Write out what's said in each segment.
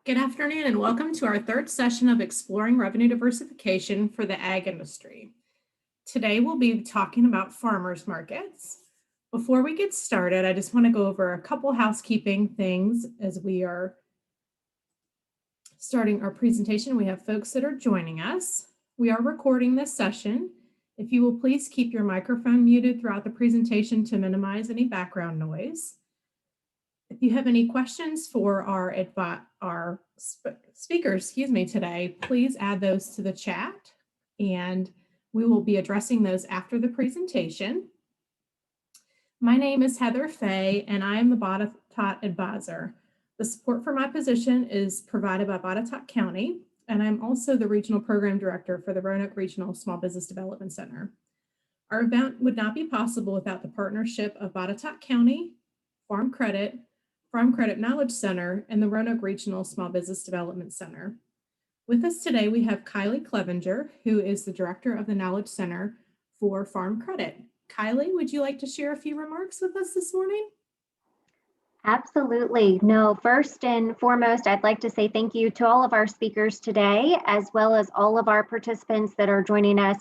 Good afternoon and welcome to our third session of Exploring Revenue Diversification for the Ag Industry. Today we'll be talking about farmers markets. Before we get started, I just want to go over a couple housekeeping things as we are starting our presentation. We have folks that are joining us. We are recording this session. If you will please keep your microphone muted throughout the presentation to minimize any background noise. If you have any questions for our speakers, today, please add those to the chat and we will be addressing those after the presentation. My name is Heather Fay and I am the Botetourt Advisor. The support for my position is provided by Botetourt County, and I'm also the Regional Program Director for the Roanoke Regional Small Business Development Center. Our event would not be possible without the partnership of Botetourt County, Farm Credit Knowledge Center, and the Roanoke Regional Small Business Development Center. With us today, we have Kylie Clevenger, who is the Director of the Knowledge Center for Farm Credit. Kylie, would you like to share a few remarks with us this morning? Absolutely. No, first and foremost, I'd like to say thank you to all of our speakers today, as well as all of our participants that are joining us.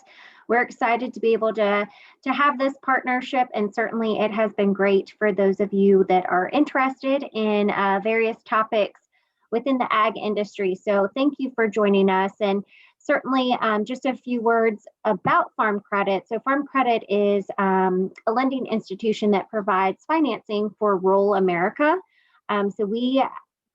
We're excited to be able to have this partnership, and certainly it has been great for those of you that are interested in various topics within the ag industry. So thank you for joining us. And certainly just a few words about Farm Credit. So Farm Credit is a lending institution that provides financing for rural America. So we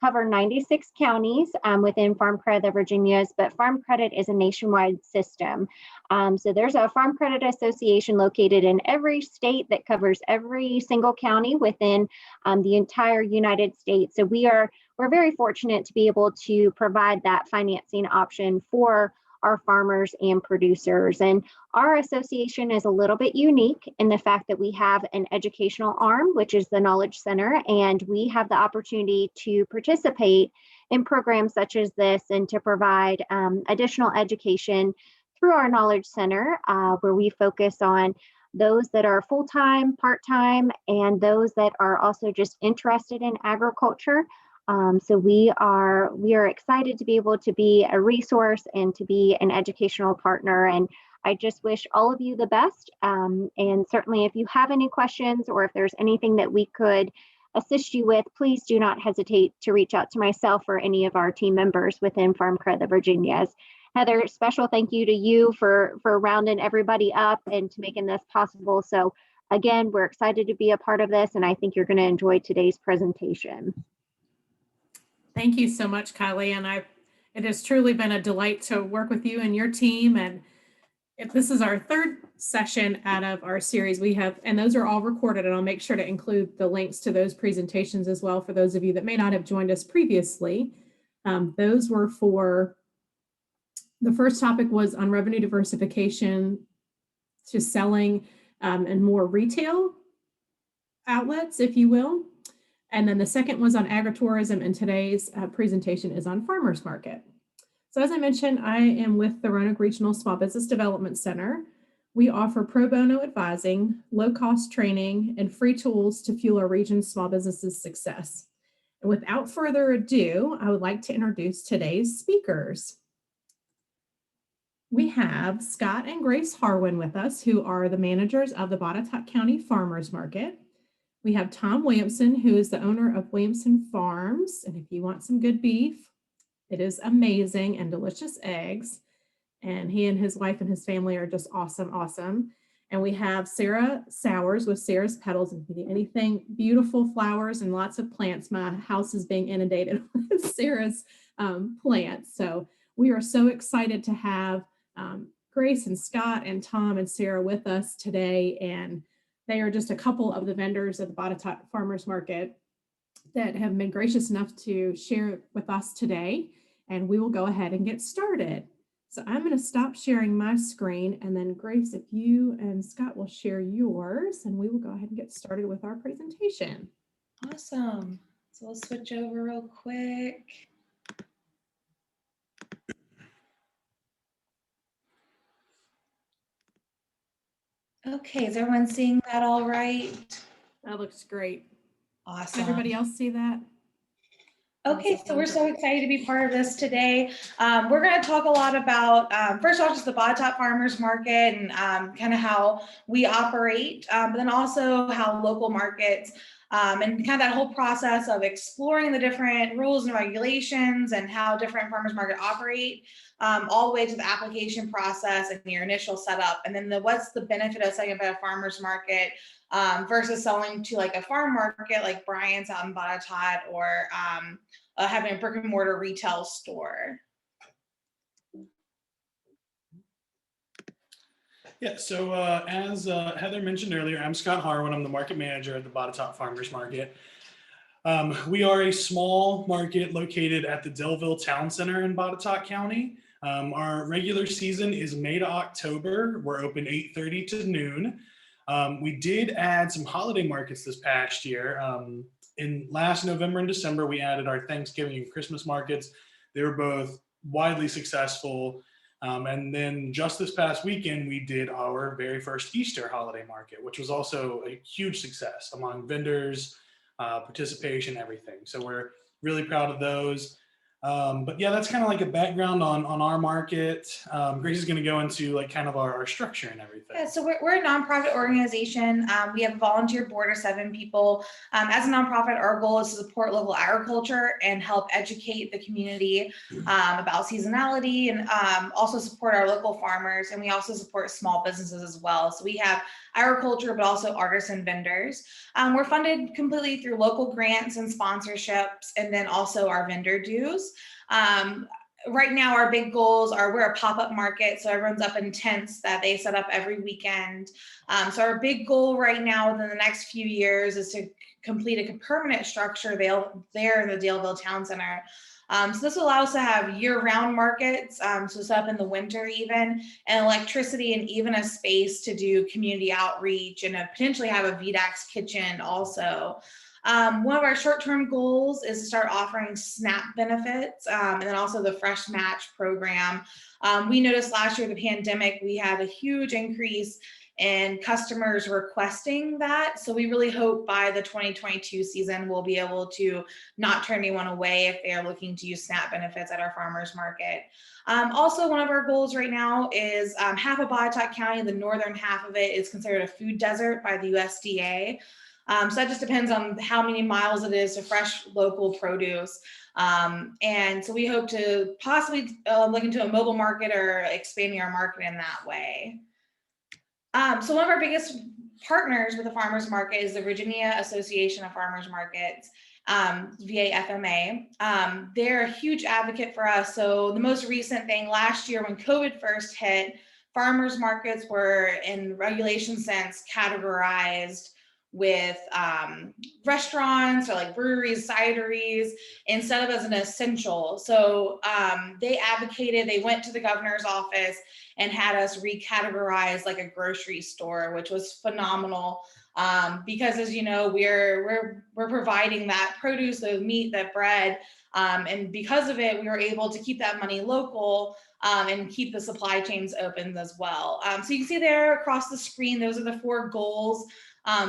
cover 96 counties within Farm Credit, the Virginias, but Farm Credit is a nationwide system. So there's a Farm Credit Association located in every state that covers every single county within the entire United States. So we're very fortunate to be able to provide that financing option for our farmers and producers. And our association is a little bit unique in the fact that we have an educational arm, which is the Knowledge Center, and we have the opportunity to participate in programs such as this and to provide additional education through our Knowledge Center, where we focus on those that are full-time, part-time, and those that are also just interested in agriculture. So we are excited to be able to be a resource and to be an educational partner. And I just wish all of you the best. And certainly if you have any questions or if there's anything that we could assist you with, please do not hesitate to reach out to myself or any of our team members within Farm Credit the Virginias. Heather, special thank you to you for rounding everybody up and to making this possible. So again, we're excited to be a part of this, and I think you're going to enjoy today's presentation. Thank you so much, Kylie. And it has truly been a delight to work with you and your team. And if this is our third session out of our series, and those are all recorded, and I'll make sure to include the links to those presentations as well for those of you that may not have joined us previously. Those were the first topic was on revenue diversification to selling and more retail outlets, if you will. And then the second was on agritourism, and today's presentation is on farmers market. So as I mentioned, I am with the Roanoke Regional Small Business Development Center. We offer pro bono advising, low-cost training, and free tools to fuel our region's small businesses' success. And without further ado, I would like to introduce today's speakers. We have Scott and Grace Harwin with us, who are the managers of the Botetourt County Farmers Market. We have Tom Williamson, who is the owner of Williamson Farms. And if you want some good beef, it is amazing, and delicious eggs. And he and his wife and his family are just awesome. And we have Sarah Sowers with Sarah's Petals. And if you need anything, beautiful flowers and lots of plants. My house is being inundated with Sarah's plants. So we are so excited to have Grace and Scott and Tom and Sarah with us today. And they are just a couple of the vendors at the Botetourt Farmers Market that have been gracious enough to share with us today, and we will go ahead and get started. So I'm going to stop sharing my screen, and then Grace, if you and Scott will share yours, and we will go ahead and get started with our presentation. Awesome. So we'll switch over real quick. Okay, is everyone seeing that all right? That looks great. Awesome. Everybody else see that? Okay, so we're so excited to be part of this today. We're going to talk a lot about, first of all, just the Botetourt Farmers Market and kind of how we operate, but then also how local markets and kind of that whole process of exploring the different rules and regulations and how different farmers market operate, all the way to the application process and your initial setup. And then what's the benefit of setting up at a farmer's market versus selling to like a farm market like Brian's out in Botetourt, or having a brick and mortar retail store. Yeah, so as Heather mentioned earlier, I'm Scott Harwin. I'm the market manager at the Botetourt Farmers Market. We are a small market located at the Delville Town Center in Botetourt County. Our regular season is May to October. We're open 8:30 to noon. We did add some holiday markets this past year. In last November and December, we added our Thanksgiving and Christmas markets. They were both widely successful. And then just this past weekend, we did our very first Easter holiday market, which was also a huge success among vendors, participation, everything. So we're really proud of those. But yeah, that's kind of like a background on our market. Grace is going to go into like kind of our structure and everything. Yeah, so we're a nonprofit organization. We have a volunteer board of 7 people. As a nonprofit, our goal is to support local agriculture and help educate the community about seasonality, and also support our local farmers. And we also support small businesses as well. So we have agriculture, but also artisan vendors. We're funded completely through local grants and sponsorships, and then also our vendor dues. Right now, our big goals are, we're a pop-up market, so everyone's up in tents that they set up every weekend. So our big goal right now within the next few years is to complete a permanent structure there in the Daleville Town Center. So this will allow us to have year-round markets, so set up in the winter even, and electricity, and even a space to do community outreach, and potentially have a VDAX kitchen also. One of our short-term goals is to start offering SNAP benefits, and then also the Fresh Match program. We noticed last year, the pandemic, we had a huge increase in customers requesting that. So we really hope by the 2022 season, we'll be able to not turn anyone away if they are looking to use SNAP benefits at our farmers market. Also, one of our goals right now is half of Botetourt County, the northern half of it, is considered a food desert by the USDA. So that just depends on how many miles it is to fresh local produce. And so we hope to possibly look into a mobile market or expanding our market in that way. So one of our biggest partners with the farmers market is the Virginia Association of Farmers Markets, VAFMA. They're a huge advocate for us. So the most recent thing last year, when COVID first hit, farmers markets were in regulation sense categorized with restaurants or like breweries, cideries, instead of as an essential. So they advocated, they went to the governor's office and had us recategorize like a grocery store, which was phenomenal. Because as you know, we're providing that produce, the meat, that bread, and because of it, we were able to keep that money local and keep the supply chains open as well. So you can see there across the screen, those are the 4 goals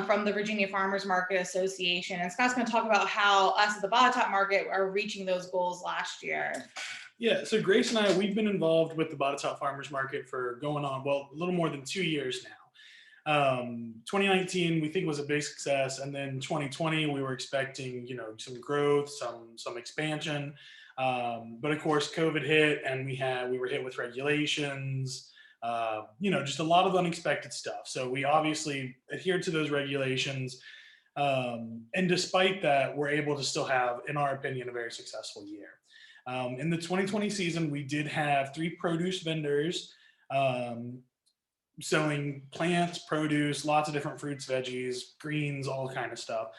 from the Virginia Farmers Market Association. And Scott's going to talk about how us at the Botetourt Market are reaching those goals last year. Yeah, so Grace and I, we've been involved with the Botetourt Farmers Market for going on, well, a little more than 2 years now. 2019, we think was a big success. And then 2020, we were expecting, some growth, some expansion. But of course, COVID hit, and we were hit with regulations, just a lot of unexpected stuff. So we obviously adhered to those regulations. And despite that, we're able to still have, in our opinion, a very successful year. In the 2020 season, we did have 3 produce vendors selling plants, produce, lots of different fruits, veggies, greens, all kind of stuff.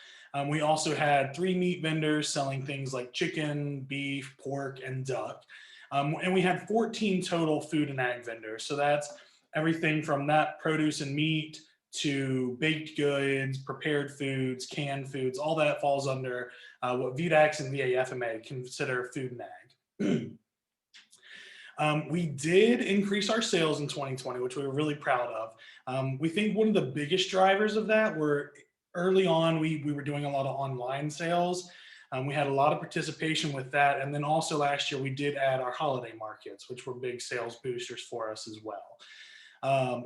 We also had 3 meat vendors selling things like chicken, beef, pork, and duck. And we had 14 total food and ag vendors. So that's everything from that produce and meat to baked goods, prepared foods, canned foods, all that falls under what VDAX and VAFMA consider food and ag. We did increase our sales in 2020, which we were really proud of. We think one of the biggest drivers of that were early on, we were doing a lot of online sales. We had a lot of participation with that. And then also last year, we did add our holiday markets, which were big sales boosters for us as well.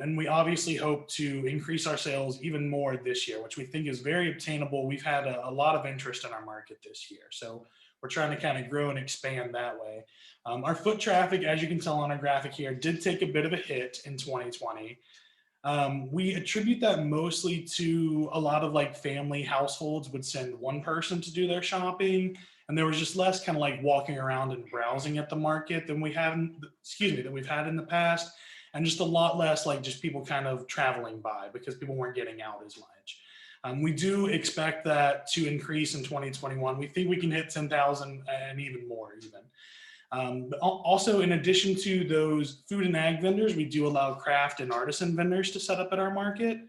And we obviously hope to increase our sales even more this year, which we think is very obtainable. We've had a lot of interest in our market this year. So we're trying to kind of grow and expand that way. Our foot traffic, as you can tell on our graphic here, did take a bit of a hit in 2020. We attribute that mostly to a lot of like family households would send one person to do their shopping, and there was just less kind of like walking around and browsing at the market than we've had in the past, and just a lot less like just people kind of traveling by because people weren't getting out as much. We do expect that to increase in 2021. We think we can hit 10,000 and even more even. But also, in addition to those food and ag vendors, we do allow craft and artisan vendors to set up at our market.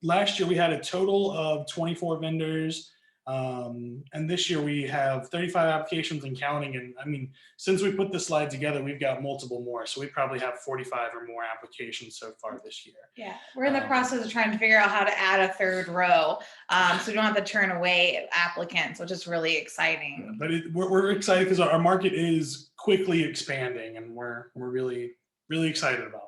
Last year, we had a total of 24 vendors. And this year we have 35 applications and counting. And I mean, since we put the slide together, we've got multiple more. So we probably have 45 or more applications so far this year. Yeah, we're in the process of trying to figure out how to add a third row. So we don't have to turn away applicants, which is really exciting. But we're excited because our market is quickly expanding, and we're really, really excited about that.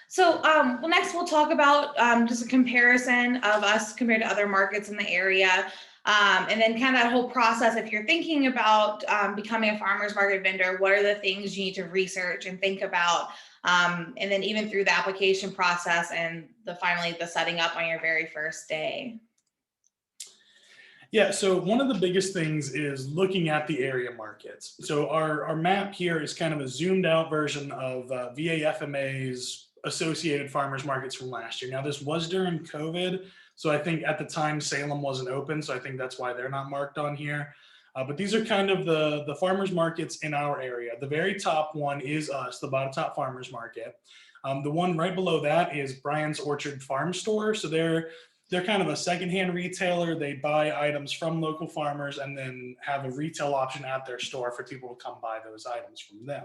So well, next we'll talk about just a comparison of us compared to other markets in the area. And then kind of that whole process, if you're thinking about becoming a farmer's market vendor, what are the things you need to research and think about? And then even through the application process and finally the setting up on your very first day. Yeah, so one of the biggest things is looking at the area markets. So our map here is kind of a zoomed out version of VAFMA's associated farmers markets from last year. Now, this was during COVID, so I think at the time Salem wasn't open, so I think that's why they're not marked on here. But these are kind of the farmers markets in our area. The very top one is us, the Bottom Farmers Market. The one right below that is Brian's Orchard Farm Store. So they're kind of a secondhand retailer. They buy items from local farmers and then have a retail option at their store for people to come buy those items from them.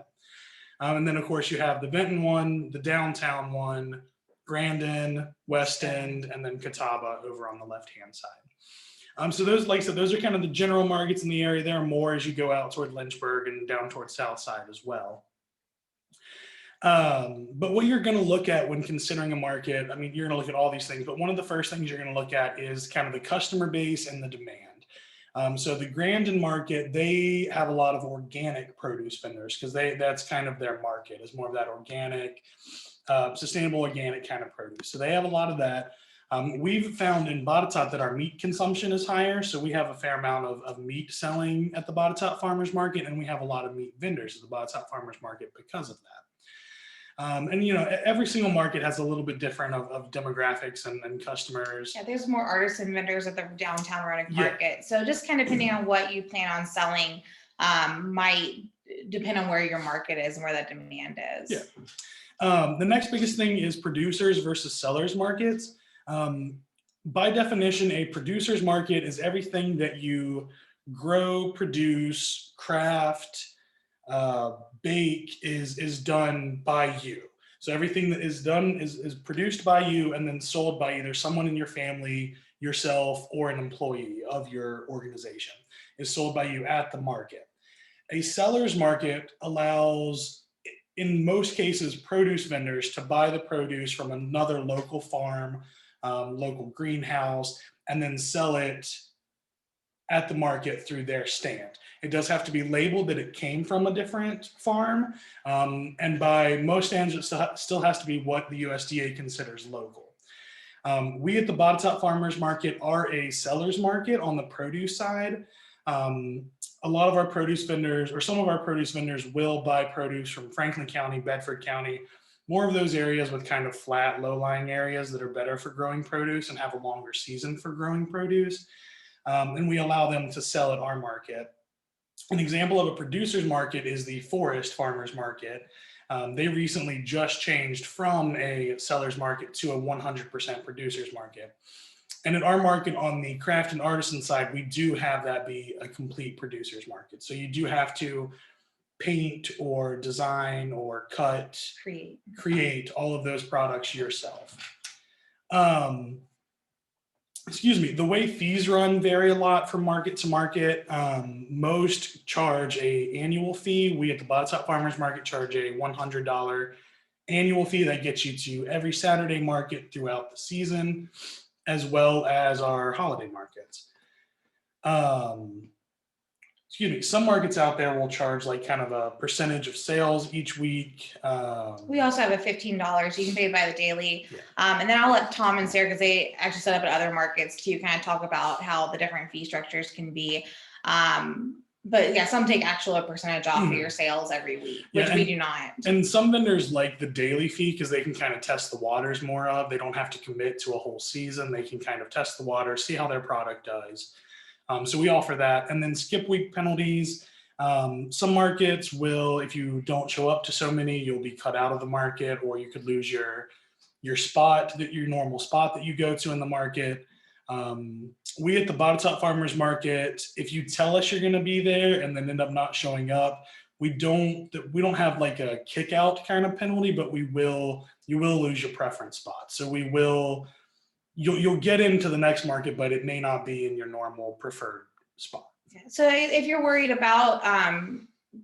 And then, of course, you have the Benton one, the downtown one, Grandin, West End, and then Catawba over on the left-hand side. So those, like I said, those are kind of the general markets in the area. There are more as you go out toward Lynchburg and down toward South Side as well. But what you're going to look at when considering a market, I mean, you're going to look at all these things, but one of the first things you're going to look at is kind of the customer base and the demand. So the Grandin market, they have a lot of organic produce vendors because that's kind of their market, is more of that organic, sustainable organic kind of produce. So they have a lot of that. We've found in Botetourt that our meat consumption is higher. So we have a fair amount of meat selling at the Botetourt Farmers Market, and we have a lot of meat vendors at the Botetourt Farmers Market because of that. And you know, every single market has a little bit different of demographics and customers. Yeah, there's more artisan vendors at the downtown Roanoke market. So just kind of depending on what you plan on selling might depend on where your market is and where that demand is. Yeah. The next biggest thing is producers versus sellers markets. By definition, a producer's market is everything that you grow, produce, craft, bake is done by you. So everything that is done is produced by you and then sold by either someone in your family, yourself, or an employee of your organization, is sold by you at the market. A seller's market allows, in most cases, produce vendors to buy the produce from another local farm, local greenhouse, and then sell it at the market through their stand. It does have to be labeled that it came from a different farm. And by most standards, it still has to be what the USDA considers local. We at the Botetourt Farmers Market are a seller's market on the produce side. A lot of our produce vendors, or some of our produce vendors, will buy produce from Franklin County, Bedford County, more of those areas with kind of flat, low-lying areas that are better for growing produce and have a longer season for growing produce. And we allow them to sell at our market. An example of a producer's market is the Forest Farmers Market. They recently just changed from a seller's market to a 100% producer's market. And at our market on the craft and artisan side, we do have that be a complete producer's market. So you do have to paint or design or cut, create all of those products yourself. the way fees run vary a lot from market to market. Most charge a annual fee. We at the Bottom Farmers Market charge a $100 annual fee that gets you to every Saturday market throughout the season, as well as our holiday markets. Some markets out there will charge like kind of a percentage of sales each week. We also have a $15. You can pay by the daily. Yeah. And then I'll let Tom and Sarah, because they actually set up at other markets too, kind of talk about how the different fee structures can be. But yeah, some take actual a percentage off of your sales every week, which we do not. And some vendors like the daily fee because they can kind of test the waters more of. They don't have to commit to a whole season. They can kind of test the water, see how their product does. So we offer that. And then skip week penalties. Some markets will, if you don't show up to so many, you'll be cut out of the market, or you could lose your spot, your normal spot that you go to in the market. We at the Bottom Farmers Market, if you tell us you're going to be there and then end up not showing up, we don't have like a kick out kind of penalty, but you will lose your preference spot. So you'll get into the next market, but it may not be in your normal preferred spot. So if you're worried about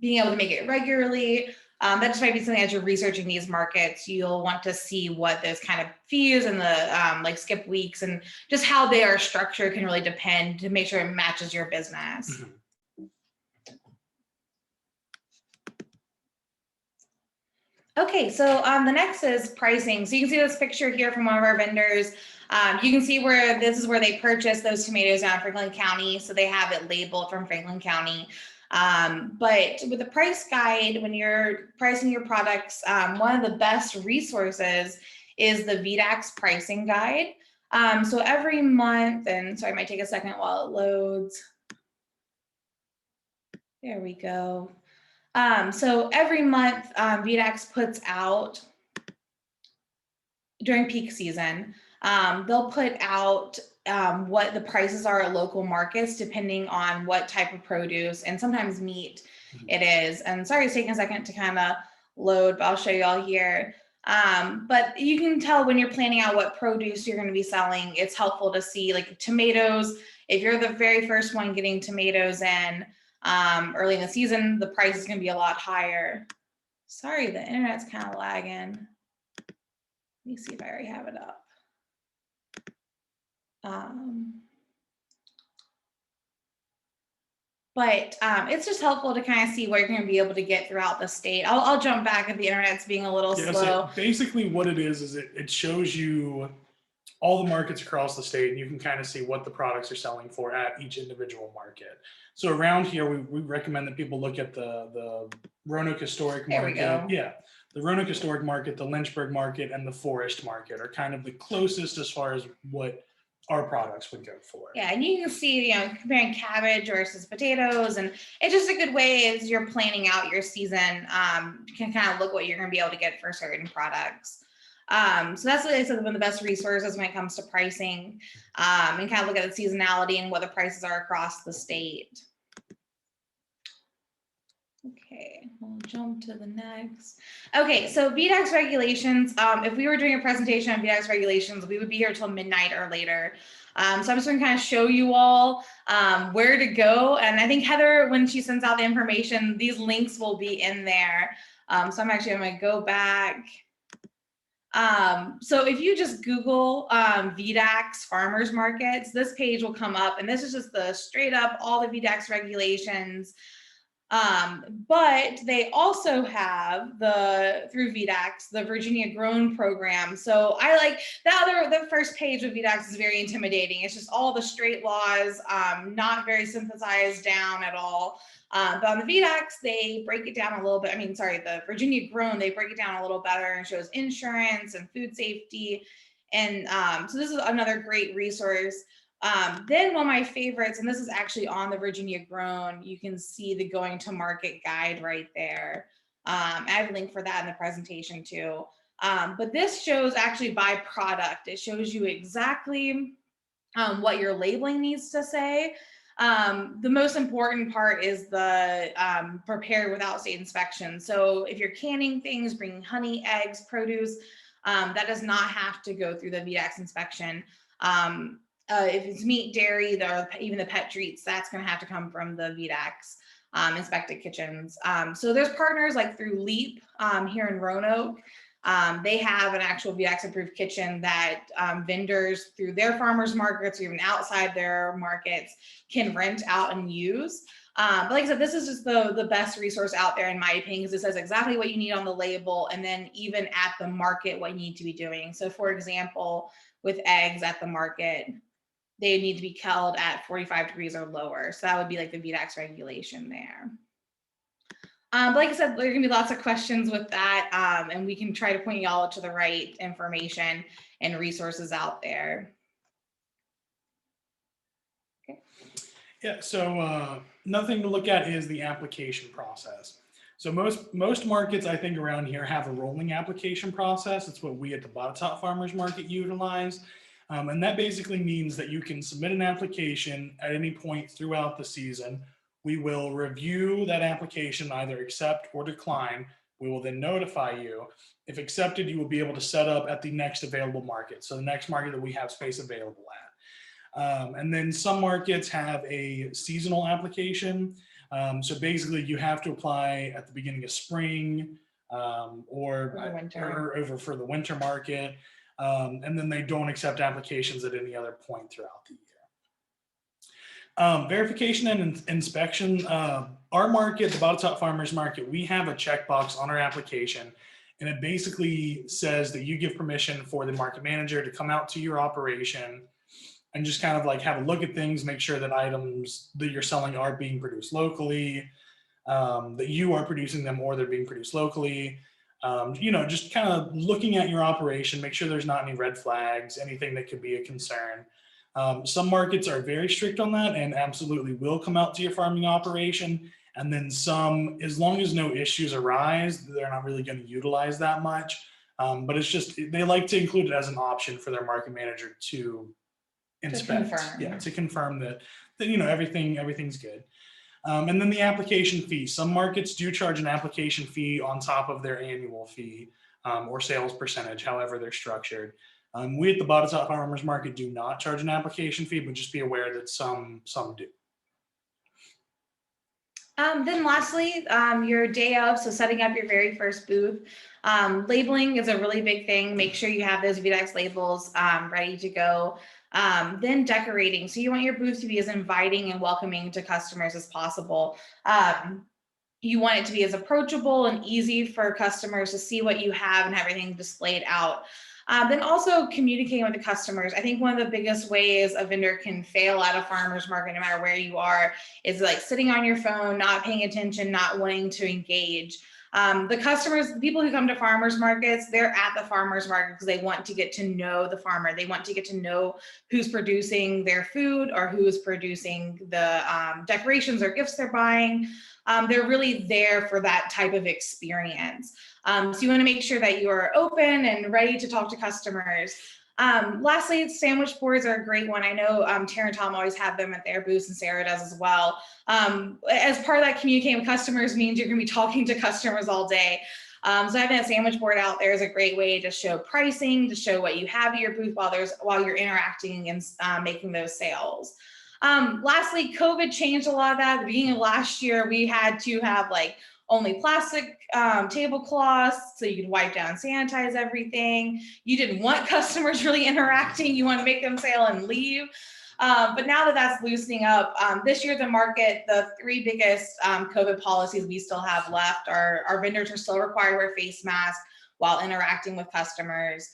being able to make it regularly, that just might be something as you're researching these markets, you'll want to see what those kind of fees and the like skip weeks and just how they are structured can really depend to make sure it matches your business. Mm-hmm. Okay, so the next is pricing. So you can see this picture here from one of our vendors. You can see where this is where they purchased those tomatoes down in Franklin County. So they have it labeled from Franklin County. But with the price guide, when you're pricing your products, one of the best resources is the VDAX pricing guide. So every month, and sorry, it might take a second while it loads. There we go. So every month, VDAX puts out during peak season, they'll put out what the prices are at local markets, depending on what type of produce and sometimes meat it is. And sorry, it's taking a second to kind of load, but I'll show you all here. But you can tell when you're planning out what produce you're going to be selling, it's helpful to see like tomatoes. If you're the very first one getting tomatoes in early in the season, the price is going to be a lot higher. Sorry, the internet's kind of lagging. Let me see if I already have it up. But it's just helpful to kind of see what you're going to be able to get throughout the state. I'll jump back if the internet's being a little slow. So basically what it is it shows you all the markets across the state, and you can kind of see what the products are selling for at each individual market. So around here, we recommend that people look at the Roanoke Historic Market. There we go. Yeah, the Roanoke Historic Market, the Lynchburg Market, and the Forest Market are kind of the closest as far as what our products would go for. Yeah, and you can see, comparing cabbage versus potatoes, and it's just a good way as you're planning out your season, you can kind of look what you're going to be able to get for certain products. So that's what I said, one of the best resources when it comes to pricing, and kind of look at the seasonality and what the prices are across the state. Okay, we'll jump to the next. Okay, so VDAX regulations. If we were doing a presentation on VDAX regulations, we would be here till midnight or later. So I'm just going to kind of show you all where to go. And I think Heather, when she sends out the information, these links will be in there. So I'm actually going to go back. So if you just Google VDAX farmers markets, this page will come up, and this is just the straight up all the VDAX regulations. But they also have through VDAX, the Virginia Grown program. So I like the first page of VDAX is very intimidating. It's just all the straight laws, not very synthesized down at all. But on the VDAX, they break it down a little bit. The Virginia Grown, they break it down a little better and shows insurance and food safety. And so this is another great resource. Then one of my favorites, and this is actually on the Virginia Grown, you can see the going to market guide right there. I have a link for that in the presentation too. But this shows actually by product. It shows you exactly what your labeling needs to say. The most important part is the prepared without state inspection. So if you're canning things, bringing honey, eggs, produce, that does not have to go through the VDAX inspection. if it's meat, dairy, even the pet treats, that's going to have to come from the VDAX inspected kitchens. So there's partners like through LEAP here in Roanoke. They have an actual VDAX approved kitchen that vendors through their farmers markets or even outside their markets can rent out and use. But like I said, this is just the best resource out there in my opinion, because it says exactly what you need on the label, and then even at the market what you need to be doing. So for example, with eggs at the market, they need to be kept at 45 degrees or lower. So that would be like the VDAX regulation there. But like I said, there are gonna be lots of questions with that, and we can try to point y'all to the right information and resources out there. Okay. Yeah, so another thing to look at is the application process. So most markets I think around here have a rolling application process. It's what we at the Botetourt Farmers Market utilize. And that basically means that you can submit an application at any point throughout the season. We will review that application, either accept or decline. We will then notify you. If accepted, you will be able to set up at the next available market. So the next market that we have space available at. And then some markets have a seasonal application. So basically you have to apply at the beginning of spring or over for the winter market. And then they don't accept applications at any other point throughout the year. Verification and inspection. Our market, the Botetourt Farmers Market, we have a checkbox on our application, and it basically says that you give permission for the market manager to come out to your operation and just kind of like have a look at things, make sure that items that you're selling are being produced locally, that you are producing them or they're being produced locally. Just kind of looking at your operation, make sure there's not any red flags, anything that could be a concern. Some markets are very strict on that and absolutely will come out to your farming operation. And then some, as long as no issues arise, they're not really going to utilize that much. But it's just, they like to include it as an option for their market manager to inspect. To confirm that everything's good. And then the application fee. Some markets do charge an application fee on top of their annual fee or sales percentage, however they're structured. We at the Botetourt Farmers Market do not charge an application fee, but just be aware that some do. Then lastly, your day of, so setting up your very first booth. Labeling is a really big thing. Make sure you have those VDAX labels ready to go. Then decorating. So you want your booth to be as inviting and welcoming to customers as possible. You want it to be as approachable and easy for customers to see what you have and everything displayed out. Then also communicating with the customers. I think one of the biggest ways a vendor can fail at a farmer's market, no matter where you are, is like sitting on your phone, not paying attention, not wanting to engage. The customers, the people who come to farmers markets, they're at the farmers market because they want to get to know the farmer. They want to get to know who's producing their food or who's producing the decorations or gifts they're buying. They're really there for that type of experience. So you want to make sure that you are open and ready to talk to customers. Lastly, sandwich boards are a great one. I know Tara and Tom always have them at their booths, and Sarah does as well. As part of that, communicating with customers means you're going to be talking to customers all day. So having a sandwich board out there is a great way to show pricing, to show what you have at your booth while you're interacting and making those sales. Lastly, COVID changed a lot of that. At the beginning of last year, we had to have only plastic tablecloths so you could wipe down, sanitize everything. You didn't want customers really interacting. You want to make them sale and leave. But now that that's loosening up, this year the market, the three biggest COVID policies we still have left are our vendors are still required to wear face masks while interacting with customers.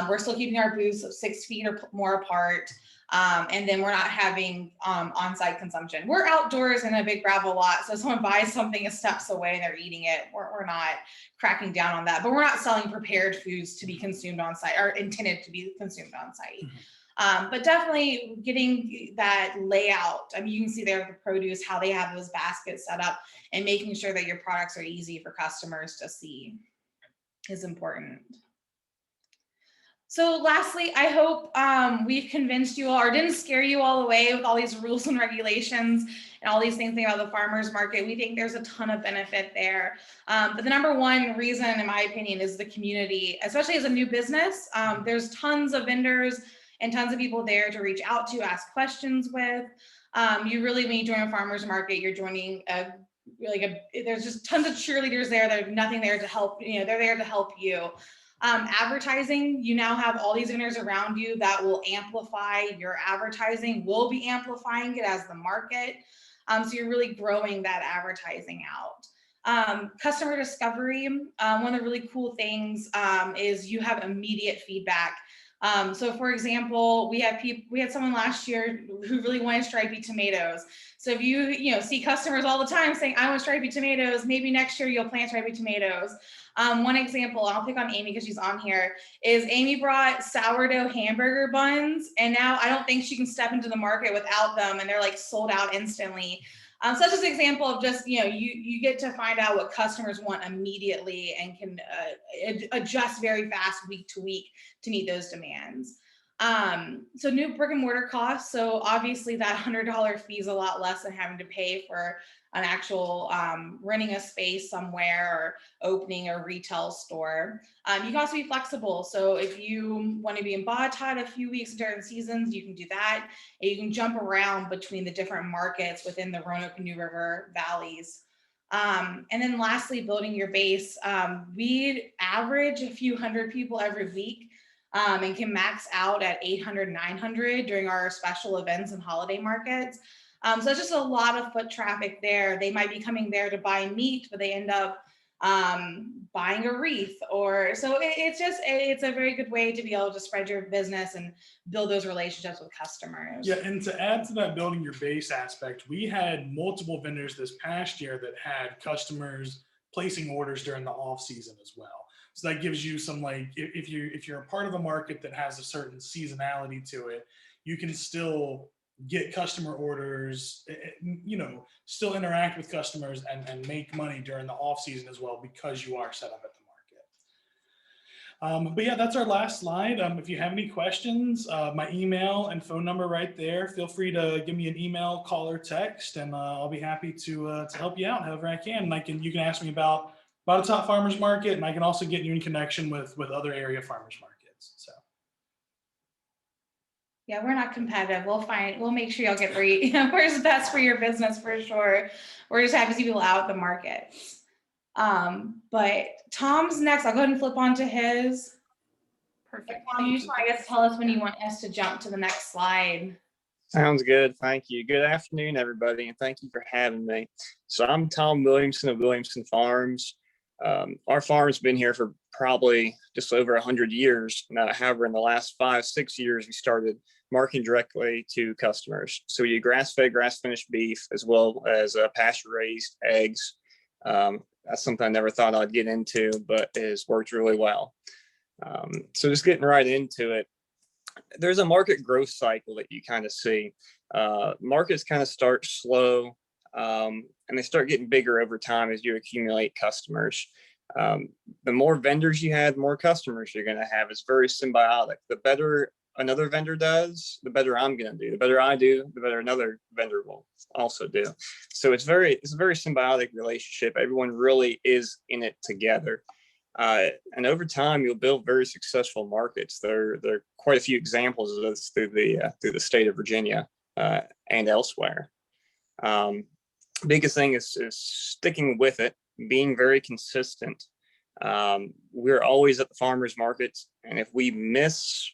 We're still keeping our booths 6 feet or more apart. And then we're not having on-site consumption. We're outdoors in a big gravel lot, so if someone buys something a steps away and they're eating it, we're not cracking down on that. But we're not selling prepared foods to be consumed on site or intended to be consumed on site. Mm-hmm. But definitely getting that layout. I mean, you can see there the produce, how they have those baskets set up, and making sure that your products are easy for customers to see is important. So lastly, I hope we've convinced you all or didn't scare you all away with all these rules and regulations and all these things about the farmers market. We think there's a ton of benefit there. But the number one reason, in my opinion, is the community, especially as a new business. There's tons of vendors and tons of people there to reach out to, ask questions with. You really, when you join a farmer's market, you're joining there's just tons of cheerleaders there. There's nothing there to help, they're there to help you. Advertising, you now have all these vendors around you that will amplify your advertising, will be amplifying it as the market. So you're really growing that advertising out. Customer discovery, one of the really cool things is you have immediate feedback. So for example, we had someone last year who really wanted stripy tomatoes. So if you see customers all the time saying, I want stripy tomatoes, maybe next year you'll plant stripy tomatoes. One example, I'll pick on Amy because she's on here, is Amy brought sourdough hamburger buns, and now I don't think she can step into the market without them, and they're like sold out instantly. So that's just an example of just, you get to find out what customers want immediately and can adjust very fast week to week to meet those demands. So new brick and mortar costs. So obviously that $100 fee is a lot less than having to pay for an actual renting a space somewhere or opening a retail store. You can also be flexible. So if you want to be in Botetourt a few weeks during seasons, you can do that. And you can jump around between the different markets within the Roanoke and New River valleys. And then lastly, building your base. We average a few hundred people every week. And can max out at 800, 900 during our special events and holiday markets. So it's just a lot of foot traffic there. They might be coming there to buy meat, but they end up buying a wreath, or so it's a very good way to be able to spread your business and build those relationships with customers. Yeah, and to add to that building your base aspect, we had multiple vendors this past year that had customers placing orders during the off season as well. So that gives you some, like, if you're a part of a market that has a certain seasonality to it, you can still get customer orders, still interact with customers and make money during the off season as well, because you are set up at the market. But yeah, that's our last slide. If you have any questions, my email and phone number right there. Feel free to give me an email, call, or text, and I'll be happy to help you out however I can. And you can ask me about a top farmers market, and I can also get you in connection with other area farmers markets. So. Yeah, we're not competitive. We'll make sure y'all get where's best for your business for sure. We're just happy to see people out the market. But Tom's next. I'll go ahead and flip on to his. Perfect. Tom, you just want to tell us when you want us to jump to the next slide. Sounds good. Thank you. Good afternoon, everybody, and thank you for having me. So I'm Tom Williamson of Williamson Farms. Our farm's been here for probably just over 100 years. However, in the last 5-6 years, we started marketing directly to customers. So we do grass-fed, grass-finished beef, as well as pasture-raised eggs. That's something I never thought I'd get into, but it has worked really well. So just getting right into it, there's a market growth cycle that you kind of see. Markets kind of start slow, and they start getting bigger over time as you accumulate customers. The more vendors you have, the more customers you're going to have. It's very symbiotic. The better another vendor does, the better I'm going to do. The better I do, the better another vendor will also do. So it's a very symbiotic relationship. Everyone really is in it together. And over time, you'll build very successful markets. There are quite a few examples of this through the state of Virginia and elsewhere. Biggest thing is sticking with it, being very consistent. We're always at the farmers markets, and if we miss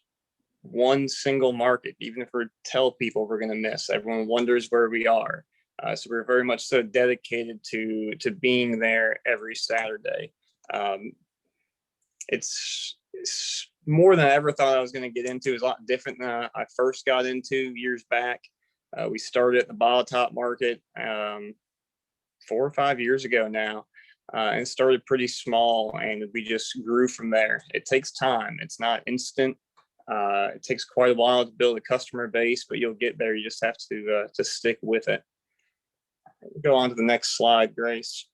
one single market, even if we tell people we're going to miss, everyone wonders where we are. So we're very much so dedicated to being there every Saturday. It's more than I ever thought I was going to get into. It's a lot different than I first got into years back. We started at the Botetourt market 4 or 5 years ago now, and started pretty small, and we just grew from there. It takes time. It's not instant. It takes quite a while to build a customer base, but you'll get there. You just have to stick with it. We'll go on to the next slide, Grace.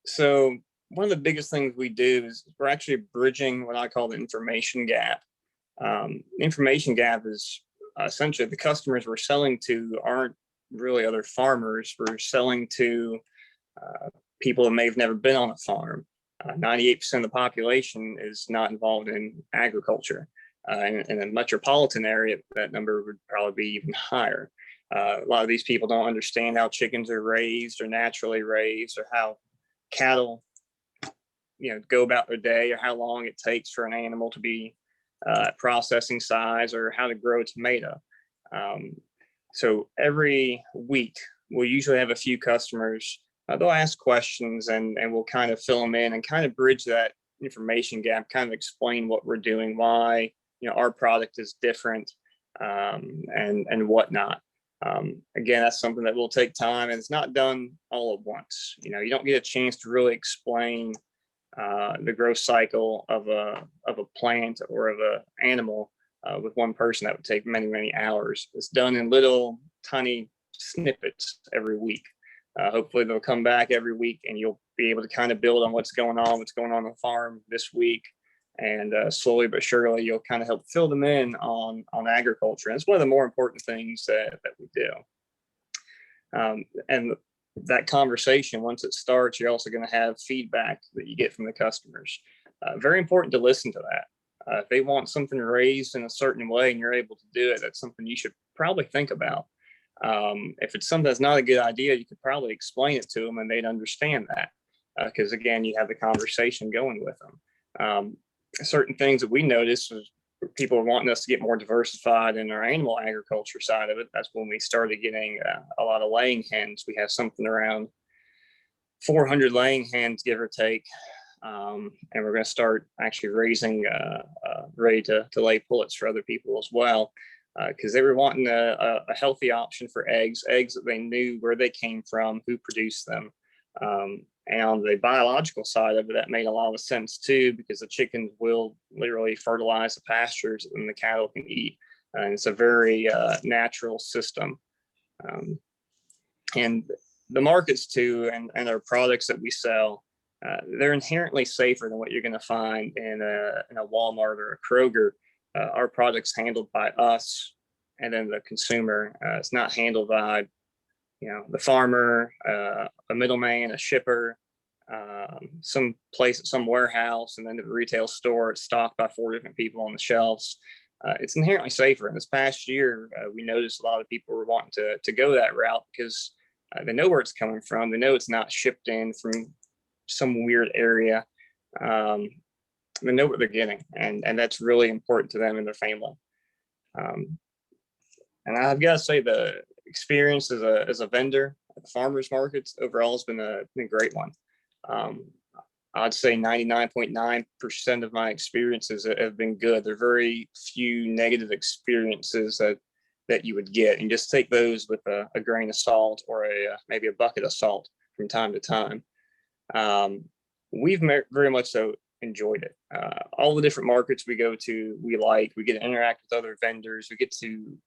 So one of the biggest things we do is we're actually bridging what I call the information gap. Information gap is essentially the customers we're selling to aren't really other farmers. We're selling to people that may have never been on a farm. 98% of the population is not involved in agriculture. In a metropolitan area, that number would probably be even higher. A lot of these people don't understand how chickens are raised or naturally raised, or how cattle, go about their day, or how long it takes for an animal to be processing size, or how to grow a tomato. So every week, we'll usually have a few customers. They'll ask questions, and we'll kind of fill them in and kind of bridge that information gap, kind of explain what we're doing, why our product is different, and whatnot. Again, that's something that will take time, and it's not done all at once. You don't get a chance to really explain the growth cycle of a plant or of an animal with one person. That would take many, many hours. It's done in little tiny snippets every week. Hopefully they'll come back every week, and you'll be able to kind of build on what's going on on the farm this week. And slowly but surely, you'll kind of help fill them in on agriculture. And it's one of the more important things that we do. And that conversation, once it starts, you're also going to have feedback that you get from the customers. Very important to listen to that. If they want something raised in a certain way and you're able to do it, that's something you should probably think about. If it's something that's not a good idea, you could probably explain it to them and they'd understand that. Because again, you have the conversation going with them. Certain things that we noticed was people are wanting us to get more diversified in our animal agriculture side of it. That's when we started getting a lot of laying hens. We have something around 400 laying hens, give or take. And we're going to start actually raising ready to lay pullets for other people as well, because they were wanting a healthy option for eggs that they knew where they came from, who produced them. And on the biological side of it, that made a lot of sense too, because the chickens will literally fertilize the pastures and the cattle can eat. And it's a very natural system. And the markets too, and our products that we sell, they're inherently safer than what you're going to find in a Walmart or a Kroger. Our products handled by us, and then the consumer. It's not handled by the farmer, a middleman, a shipper, some warehouse, and then the retail store. It's stocked by 4 different people on the shelves. It's inherently safer. And this past year, we noticed a lot of people were wanting to go that route because they know where it's coming from. They know it's not shipped in from some weird area. They know what they're getting, and that's really important to them and their family. And I've got to say, the experience as a vendor at the farmers markets overall has been a great one. I'd say 99.9% of my experiences have been good. There are very few negative experiences that you would get, and just take those with a grain of salt, or maybe a bucket of salt from time to time. We've very much so enjoyed it. All the different markets we go to, we get to interact with other vendors. We get to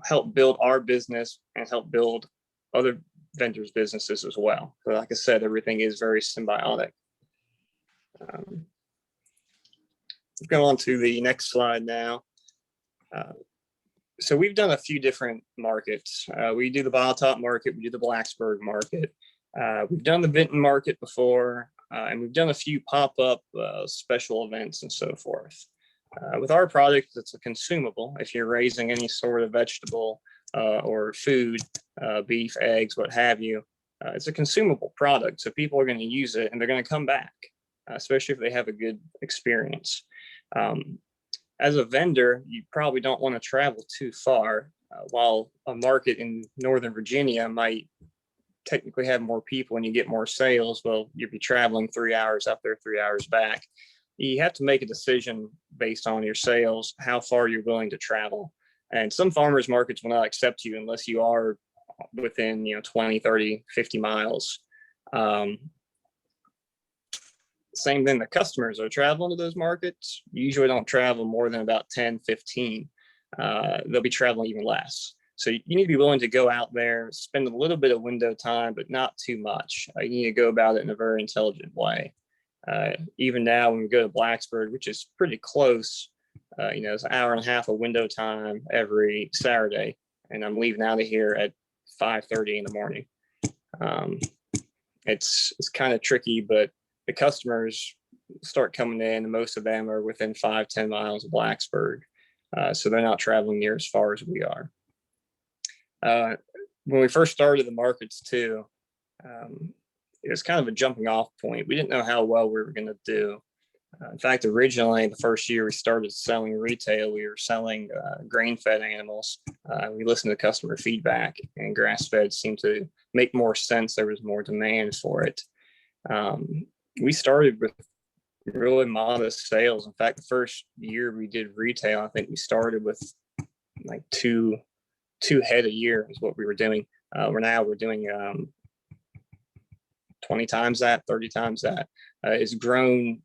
help build our business and help build other vendors' businesses as well. But like I said, everything is very symbiotic. Go on to the next slide now. So we've done a few different markets. We do the Bottle Top market, we do the Blacksburg market. We've done the Vinton market before, and we've done a few pop-up special events and so forth. With our product, it's a consumable. If you're raising any sort of vegetable or food, beef, eggs, what have you, it's a consumable product. So people are going to use it and they're going to come back, especially if they have a good experience. As a vendor, you probably don't want to travel too far. While a market in Northern Virginia might technically have more people and you get more sales, well, you'll be traveling 3 hours up there, 3 hours back. You have to make a decision based on your sales, how far you're willing to travel. And some farmers markets will not accept you unless you are within 20, 30, 50 miles. Same thing, the customers are traveling to those markets usually don't travel more than about 10, 15. They'll be traveling even less. So you need to be willing to go out there, spend a little bit of window time, but not too much. You need to go about it in a very intelligent way. Even now, when we go to Blacksburg, which is pretty close, it's an hour and a half of window time every Saturday, and I'm leaving out of here at 5:30 in the morning. It's kind of tricky, but the customers start coming in, and most of them are within 5-10 miles of Blacksburg. So they're not traveling near as far as we are. When we first started the markets too, it was kind of a jumping off point. We didn't know how well we were going to do. In fact, originally, the first year we started selling retail, we were selling grain-fed animals. We listened to customer feedback, and grass-fed seemed to make more sense. There was more demand for it. We started with really modest sales. In fact, the first year we did retail, I think we started with like two head a year is what we were doing. We're doing 20 times that, 30 times that. It's grown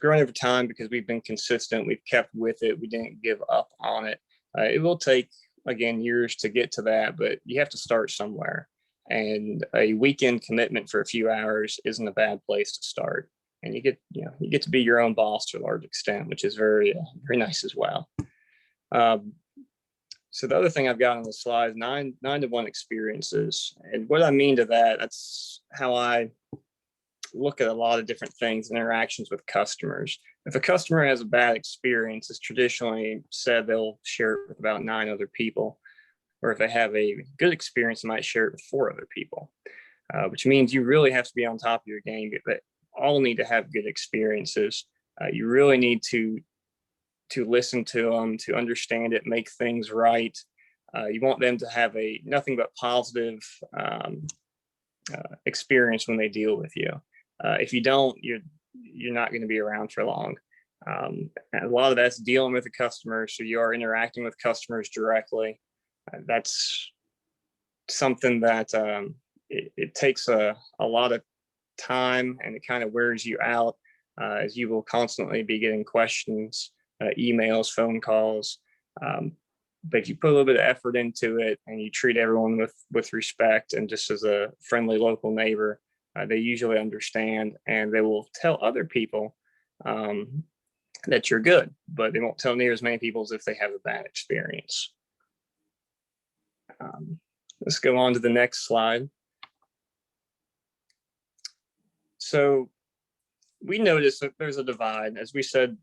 over time because we've been consistent. We've kept with it. We didn't give up on it. It will take, again, years to get to that, but you have to start somewhere. And a weekend commitment for a few hours isn't a bad place to start. And you get to be your own boss to a large extent, which is very nice as well. So the other thing I've got on the slide is 9-to-1 experiences. And what I mean to that, that's how I look at a lot of different things, interactions with customers. If a customer has a bad experience, it's traditionally said they'll share it with about 9 other people. Or if they have a good experience, they might share it with 4 other people, which means you really have to be on top of your game. They all need to have good experiences. You really need to listen to them, to understand it, make things right. You want them to have a nothing but positive experience when they deal with you. If you don't, you're not going to be around for long. And a lot of that's dealing with the customers. So you are interacting with customers directly. That's something that it takes a lot of time, and it kind of wears you out, as you will constantly be getting questions, emails, phone calls. But if you put a little bit of effort into it and you treat everyone with respect and just as a friendly local neighbor, they usually understand, and they will tell other people that you're good, but they won't tell near as many people as if they have a bad experience. Let's go on to the next slide. So we noticed that there's a divide. As we said,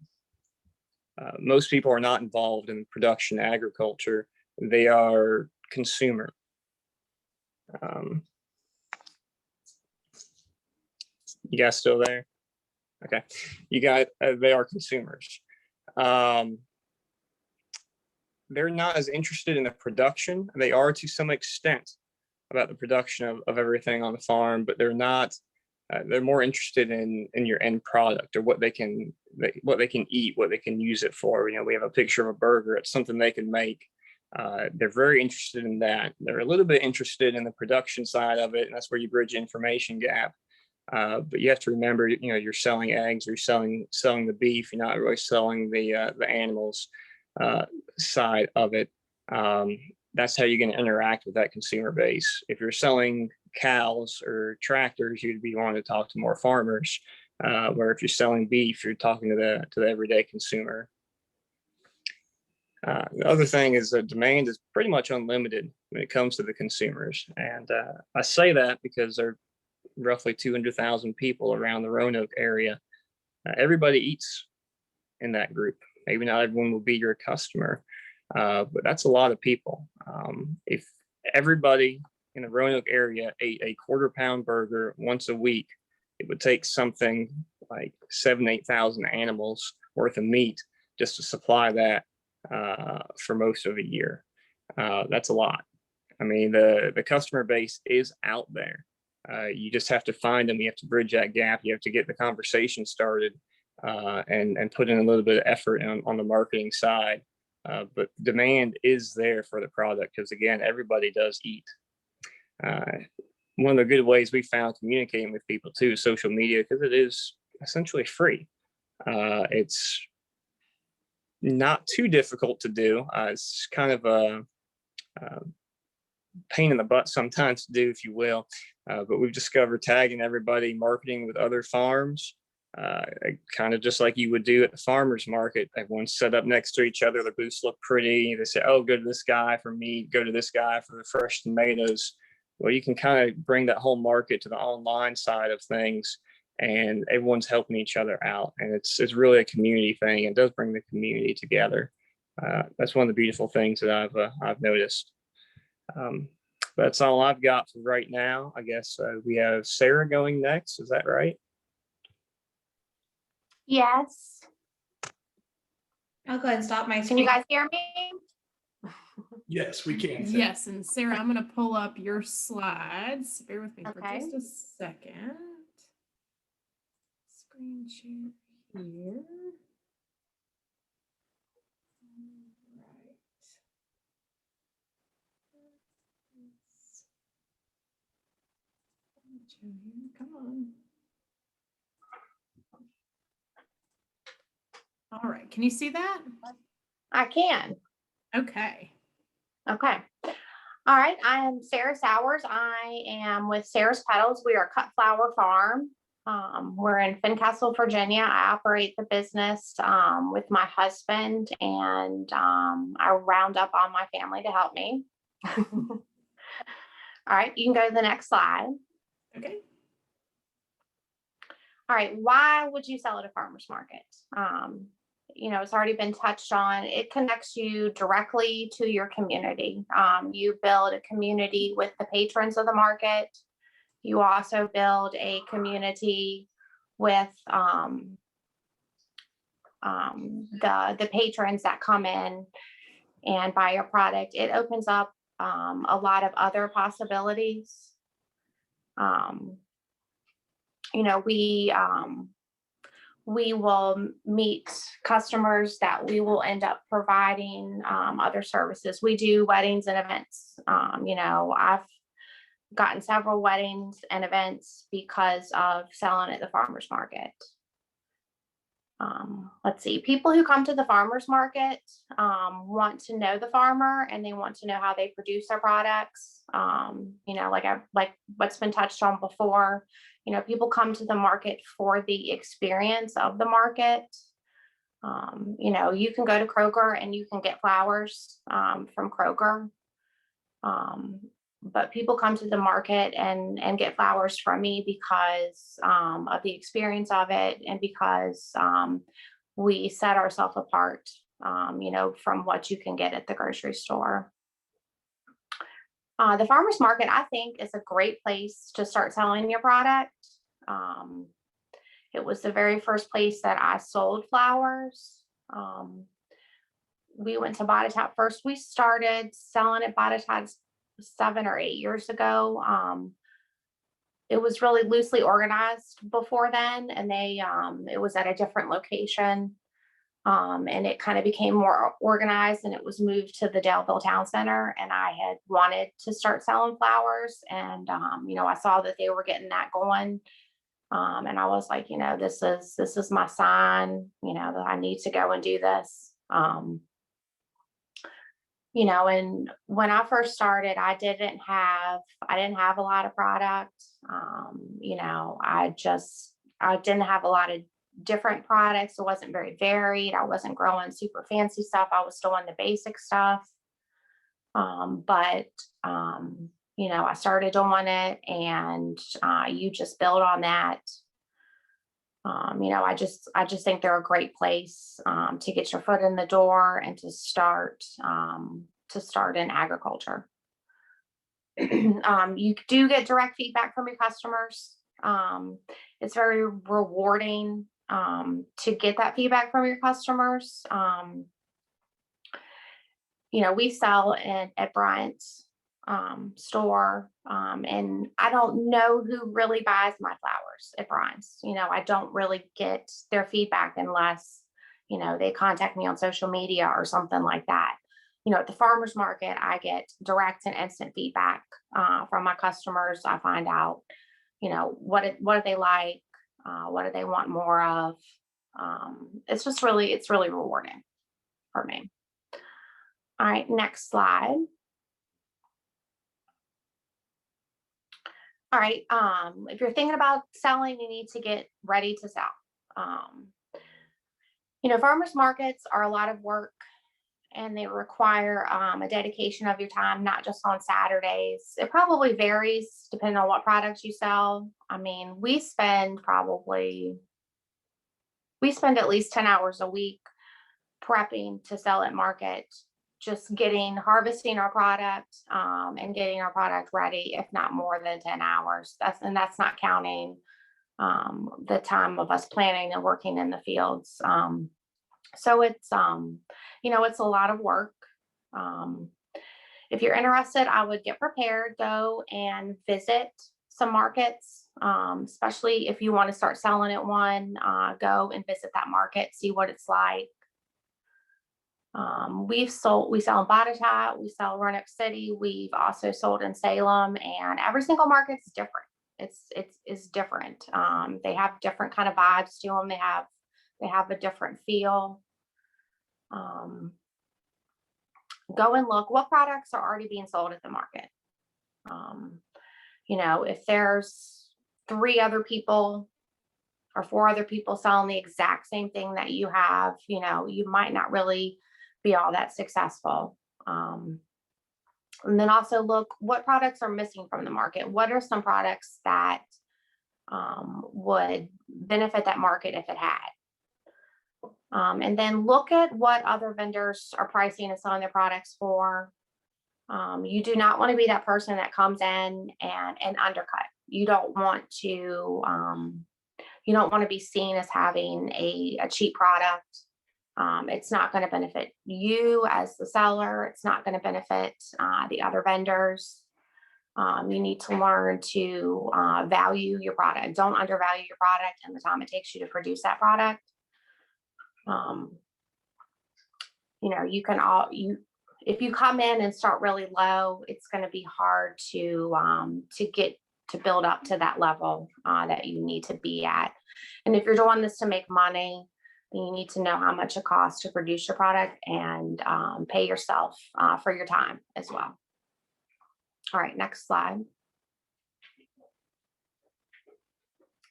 most people are not involved in production agriculture. They are consumer. You guys still there? Okay. You guys, they are consumers. They're not as interested in the production. They are to some extent about the production of everything on the farm, but they're not. They're more interested in your end product, or what they can eat, what they can use it for. We have a picture of a burger. It's something they can make. They're very interested in that. They're a little bit interested in the production side of it, and that's where you bridge information gap. But you have to remember, you're selling eggs, you're selling the beef. You're not really selling the animals side of it. That's how you're going to interact with that consumer base. If you're selling cows or tractors, you'd be wanting to talk to more farmers. Where if you're selling beef, you're talking to the everyday consumer. The other thing is that demand is pretty much unlimited when it comes to the consumers. And I say that because there are roughly 200,000 people around the Roanoke area. Everybody eats in that group. Maybe not everyone will be your customer, but that's a lot of people. If everybody in the Roanoke area ate a quarter-pound burger once a week, it would take something like 7,000-8,000 animals worth of meat just to supply that for most of a year. That's a lot. I mean, the customer base is out there. You just have to find them. You have to bridge that gap. You have to get the conversation started and put in a little bit of effort on the marketing side. But demand is there for the product because, again, everybody does eat. One of the good ways we found communicating with people too is social media, because it is essentially free. It's not too difficult to do. It's kind of a pain in the butt sometimes to do, if you will. But we've discovered tagging everybody, marketing with other farms, kind of just like you would do at the farmer's market. Everyone's set up next to each other. Their booths look pretty. They say, oh, go to this guy for meat, go to this guy for the fresh tomatoes. Well, you can kind of bring that whole market to the online side of things and everyone's helping each other out. And it's really a community thing. It does bring the community together. That's one of the beautiful things that I've noticed. That's all I've got for right now. I guess we have Sarah going next. Is that right? Yes. I'll go ahead and stop my Can screen. you guys hear me? Yes, we can. Sarah. Yes, and Sarah, I'm going to pull up your slides. Bear with me for Okay. just a second. Screen share here. Come on. All right, can you see that? I can. Okay. Okay. All right. I am Sarah Sowers. I am with Sarah's Petals. We are a cut flower farm. We're in Fincastle, Virginia. I operate the business with my husband, and I round up all my family to help me. All right. You can go to the next slide. Okay. All right, why would you sell at a farmer's market? It's already been touched on. It connects you directly to your community. You build a community with the patrons of the market. You also build a community with the patrons that come in and buy your product. It opens up a lot of other possibilities. We will meet customers that we will end up providing other services. We do weddings and events. I've gotten several weddings and events because of selling at the farmer's market. Let's see, people who come to the farmer's market want to know the farmer, and they want to know how they produce their products. Like what's been touched on before, people come to the market for the experience of the market. You can go to Kroger and you can get flowers from Kroger. But people come to the market and get flowers from me because of the experience of it, and because we set ourselves apart, from what you can get at the grocery store. The farmer's market, I think, is a great place to start selling your product. It was the very first place that I sold flowers. We went to Botetourt first. We started selling at Botetourt 7 or 8 years ago. It was really loosely organized before then, and it was at a different location. And it kind of became more organized, and it was moved to the Daleville Town Center. And I had wanted to start selling flowers, and I saw that they were getting that going. And I was like, this is my sign, that I need to go and do this. And when I first started, I didn't have a lot of product. I didn't have a lot of different products. It wasn't very varied. I wasn't growing super fancy stuff. I was doing the basic stuff. But I started doing it, and you just build on that. I just think they're a great place to get your foot in the door and to start in agriculture. You do get direct feedback from your customers. It's very rewarding to get that feedback from your customers. We sell at Bryant's store, and I don't know who really buys my flowers at Bryant's. I don't really get their feedback unless they contact me on social media or something like that. At the farmer's market, I get direct and instant feedback from my customers. I find out what do they like, what do they want more of. It's really rewarding for me. All right, next slide. All right, if you're thinking about selling, you need to get ready to sell. Farmers markets are a lot of work, and they require a dedication of your time, not just on Saturdays. It probably varies depending on what products you sell. I mean, we spend at least 10 hours a week prepping to sell at market, just harvesting our product and getting our product ready, if not more than 10 hours. That's not counting the time of us planning and working in the fields. So it's, it's a lot of work. If you're interested, I would get prepared, go and visit some markets, especially if you want to start selling at one, go and visit that market, see what it's like. We sell in Botetourt, we sell Roanoke City, we've also sold in Salem, and every single market's different. It's different. They have different kind of vibes to them. They have a different feel. Go and look what products are already being sold at the market. If there's 3 other people or 4 other people selling the exact same thing that you have, you might not really be all that successful. And then also look what products are missing from the market. What are some products that would benefit that market if it had? And then look at what other vendors are pricing and selling their products for. You do not want to be that person that comes in and undercut. You don't want to be seen as having a cheap product. It's not going to benefit you as the seller. It's not going to benefit the other vendors. You need to learn to value your product. Don't undervalue your product and the time it takes you to produce that product. If you come in and start really low, it's going to be hard to build up to that level that you need to be at. And if you're doing this to make money, then you need to know how much it costs to produce your product and pay yourself for your time as well. All right, next slide.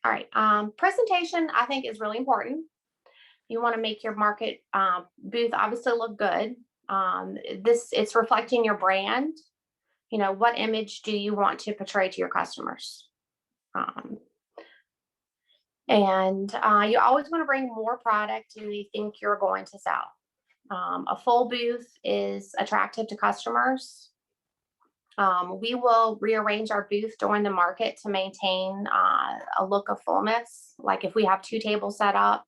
All right, presentation I think is really important. You want to make your market booth obviously look good. It's reflecting your brand. What image do you want to portray to your customers? And you always want to bring more product than you think you're going to sell. A full booth is attractive to customers. We will rearrange our booth during the market to maintain a look of fullness. Like if we have 2 tables set up,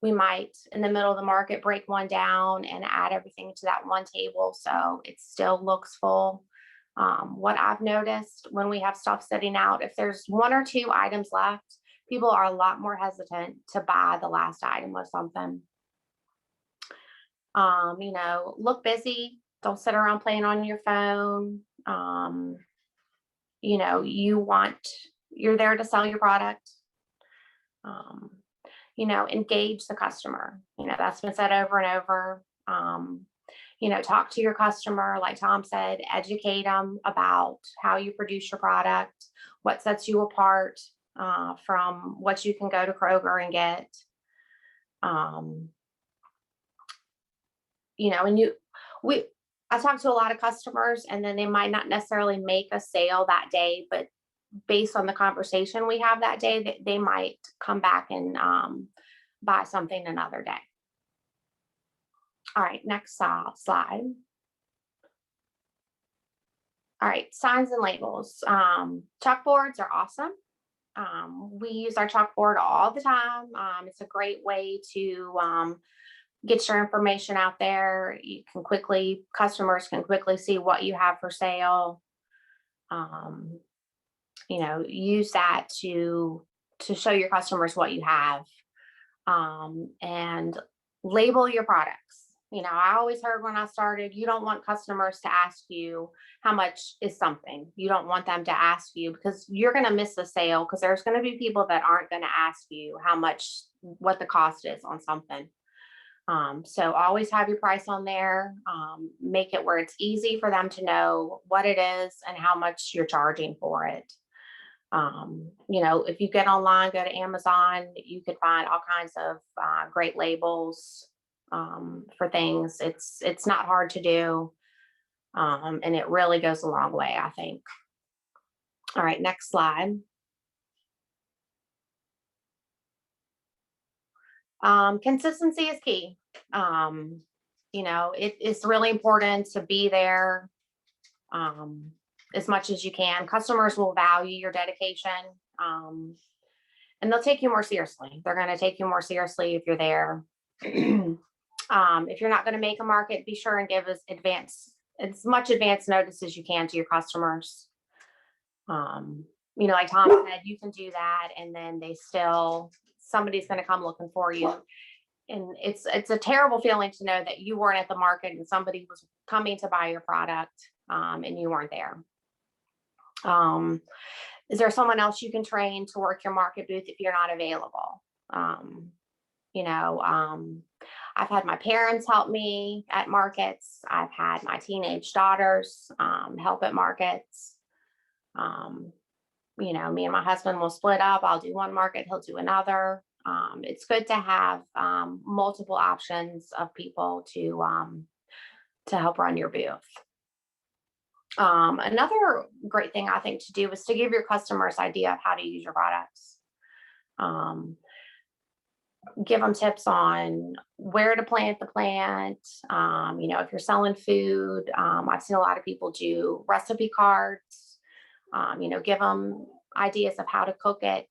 we might, in the middle of the market, break one down and add everything to that one table so it still looks full. What I've noticed when we have stuff sitting out, if there's 1 or 2 items left, people are a lot more hesitant to buy the last item of something. Look busy. Don't sit around playing on your phone. You're there to sell your product. Engage the customer. That's been said over and over. Talk to your customer, like Tom said, educate them about how you produce your product, what sets you apart from what you can go to Kroger and get. I talk to a lot of customers and then they might not necessarily make a sale that day, but based on the conversation we have that day, they might come back and buy something another day. All right, next slide. All right, signs and labels. Chalkboards are awesome. We use our chalkboard all the time. It's a great way to get your information out there. Customers can quickly see what you have for sale. Use that to show your customers what you have, and label your products. I always heard when I started, you don't want customers to ask you how much is something. You don't want them to ask you because you're going to miss the sale because there's going to be people that aren't going to ask you what the cost is on something. So always have your price on there. Make it where it's easy for them to know what it is and how much you're charging for it. If you get online, go to Amazon, you could find all kinds of great labels. for things. It's not hard to do. And it really goes a long way, I think. All right, next slide. Consistency is key. It is really important to be there as much as you can. Customers will value your dedication, and they'll take you more seriously. They're going to take you more seriously if you're there. If you're not going to make a market, be sure and give us as much advance notice as you can to your customers. Like Tom said, you can do that, and then somebody's going to come looking for you. And it's a terrible feeling to know that you weren't at the market and somebody was coming to buy your product, and you weren't there. Is there someone else you can train to work your market booth if you're not available? I've had my parents help me at markets. I've had my teenage daughters help at markets. Me and my husband will split up. I'll do one market, he'll do another. It's good to have multiple options of people to help run your booth. Another great thing I think to do is to give your customers idea of how to use your products. Give them tips on where to plant the plant. If you're selling food, I've seen a lot of people do recipe cards. Give them ideas of how to cook it.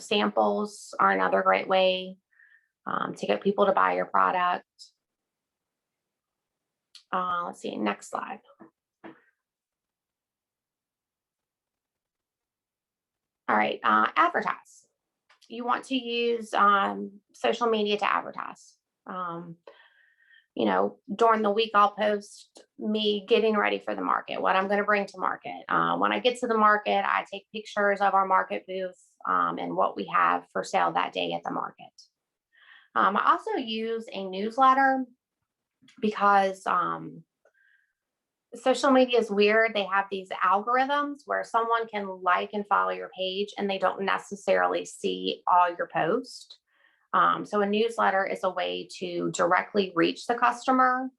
Samples are another great way to get people to buy your product. Let's see, next slide. All right, advertise. You want to use social media to advertise. During the week, I'll post me getting ready for the market, what I'm going to bring to market. When I get to the market, I take pictures of our market booth and what we have for sale that day at the market. I also use a newsletter because social media is weird. They have these algorithms where someone can like and follow your page and they don't necessarily see all your posts. So a newsletter is a way to directly reach the customer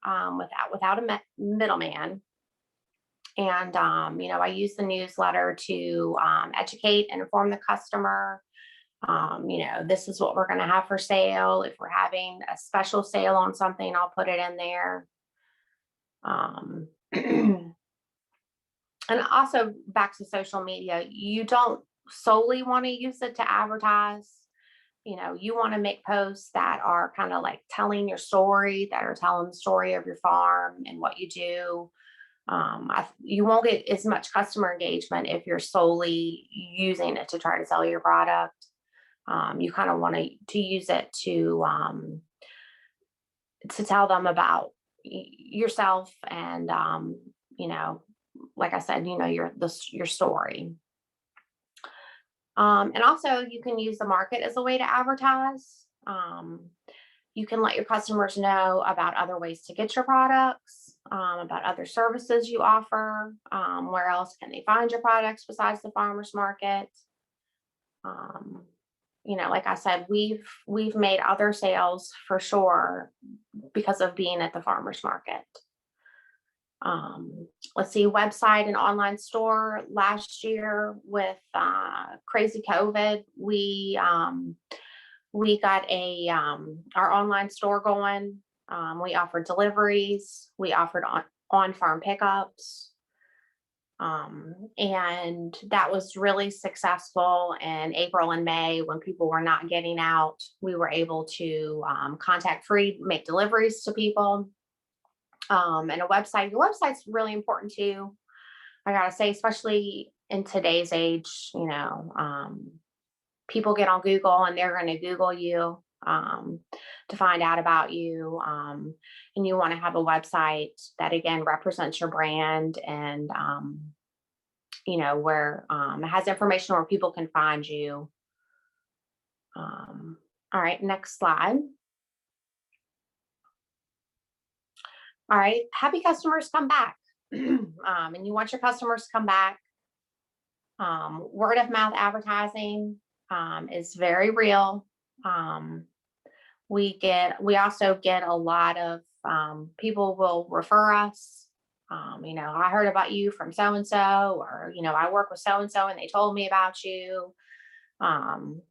without a middleman. And, I use the newsletter to educate and inform the customer. This is what we're going to have for sale. If we're having a special sale on something, I'll put it in there. And also back to social media, you don't solely want to use it to advertise. You want to make posts that are kind of like telling your story, that are telling the story of your farm and what you do. You won't get as much customer engagement if you're solely using it to try to sell your product. You kind of want to use it to tell them about yourself and, like I said, your story. And also you can use the market as a way to advertise. You can let your customers know about other ways to get your products, about other services you offer. Where else can they find your products besides the farmers market? Like I said, we've made other sales for sure because of being at the farmers market. Let's see, website and online store. Last year with crazy COVID, we got our online store going. We offered deliveries. We offered on-farm pickups. And that was really successful in April and May when people were not getting out. We were able to contact free, make deliveries to people. And your website's really important too. I gotta say, especially in today's age, people get on Google and they're going to Google you to find out about you. And you want to have a website that again represents your brand and where it has information where people can find you. All right, next slide. All right, happy customers come back. And you want your customers to come back. Word of mouth advertising is very real. We also get a lot of people will refer us. I heard about you from so and so, or I work with so and so, and they told me about you. And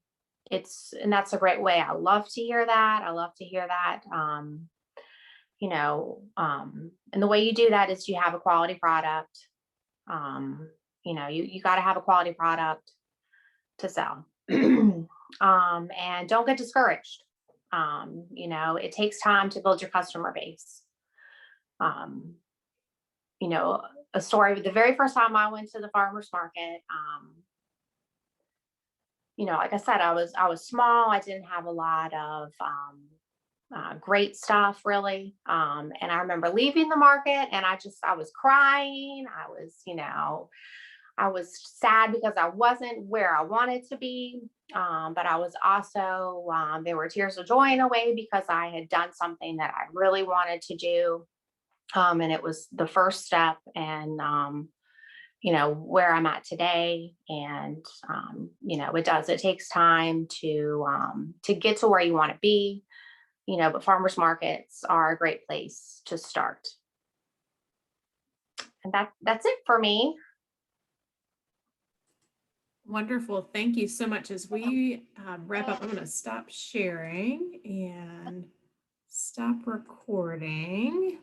that's a great way. I love to hear that. And the way you do that is you have a quality product. You got to have a quality product to sell. And don't get discouraged. It takes time to build your customer base. A story, the very first time I went to the farmer's market, like I said, I was small. I didn't have a lot of great stuff really. And I remember leaving the market and I was crying. I was sad because I wasn't where I wanted to be. But I was also, there were tears of joy in a way because I had done something that I really wanted to do. And it was the first step and, where I'm at today. And, it takes time to get to where you want to be, but farmers markets are a great place to start. And that's it for me. Wonderful. Thank you so much. As we wrap up, I'm going to stop sharing and stop recording.